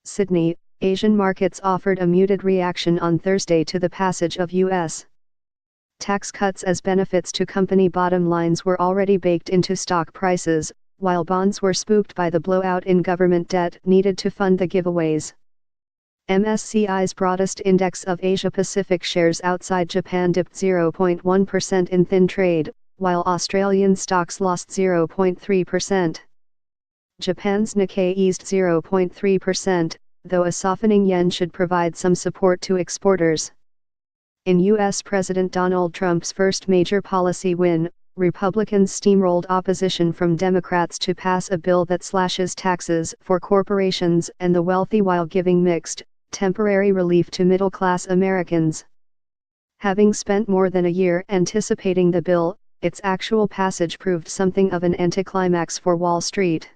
Sydney, Asian markets offered a muted reaction on Thursday to the passage of U.S. tax cuts as benefits to company bottom lines were already baked into stock prices, while bonds were spooked by the blowout in government debt needed to fund the giveaways. MSCI's broadest index of Asia-Pacific shares outside Japan dipped 0.1% in thin trade, while Australian stocks lost 0.3%. Japan's Nikkei eased 0.3%, though a softening yen should provide some support to exporters. In U.S. President Donald Trump's first major policy win, Republicans steamrolled opposition from Democrats to pass a bill that slashes taxes for corporations and the wealthy while giving mixed, temporary relief to middle-class Americans. Having spent more than a year anticipating the bill, its actual passage proved something of an anticlimax for Wall Street.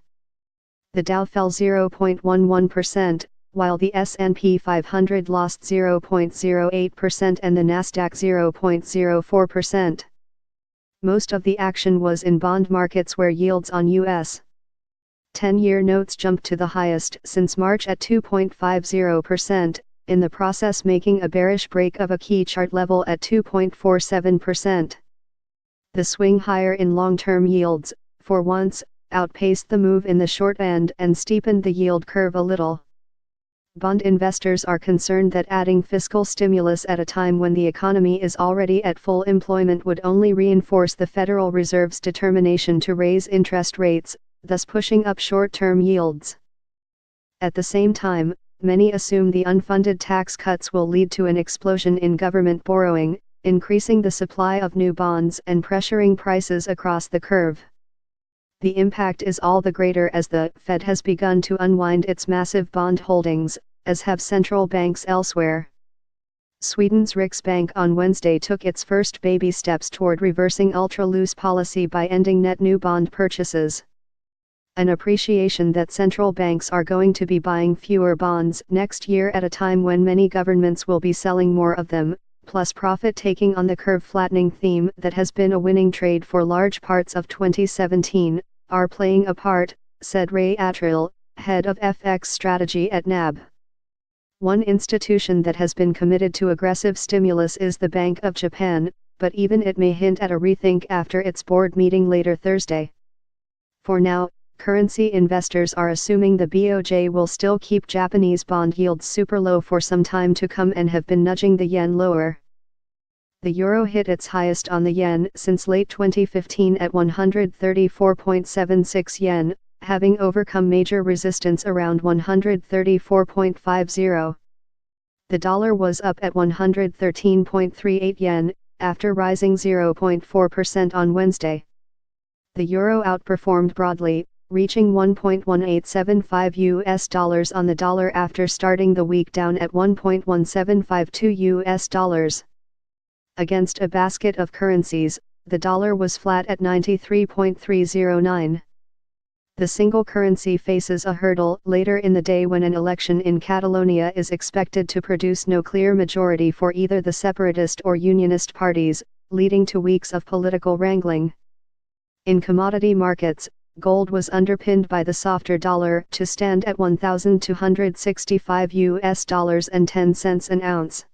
The Dow fell 0.11%, while the S&P 500 lost 0.08% and the Nasdaq 0.04%. Most of the action was in bond markets where yields on U.S. 10-year notes jumped to the highest since March at 2.50%, in the process making a bearish break of a key chart level at 2.47%. The swing higher in long-term yields, for once, outpaced the move in the short end and steepened the yield curve a little. Bond investors are concerned that adding fiscal stimulus at a time when the economy is already at full employment would only reinforce the Federal Reserve's determination to raise interest rates, thus pushing up short-term yields. At the same time, many assume the unfunded tax cuts will lead to an explosion in government borrowing, increasing the supply of new bonds and pressuring prices across the curve. The impact is all the greater as the Fed has begun to unwind its massive bond holdings, as have central banks elsewhere. Sweden's Riksbank on Wednesday took its first baby steps toward reversing ultra-loose policy by ending net new bond purchases. An appreciation that central banks are going to be buying fewer bonds next year at a time when many governments will be selling more of them, plus profit-taking on the curve-flattening theme that has been a winning trade for large parts of 2017, are playing a part, said Ray Attrill, head of FX strategy at NAB. One institution that has been committed to aggressive stimulus is the Bank of Japan, but even it may hint at a rethink after its board meeting later Thursday. For now, currency investors are assuming the BOJ will still keep Japanese bond yields super low for some time to come and have been nudging the yen lower. The euro hit its highest on the yen since late 2015 at 134.76 yen, having overcome major resistance around 134.50. The dollar was up at 113.38 yen, after rising 0.4% on Wednesday. The euro outperformed broadly, reaching $1.1875 on the dollar after starting the week down at $1.1752. Against a basket of currencies, the dollar was flat at 93.309. The single currency faces a hurdle later in the day when an election in Catalonia is expected to produce no clear majority for either the separatist or unionist parties, leading to weeks of political wrangling. In commodity markets, gold was underpinned by the softer dollar to stand at $1,265.10 an ounce.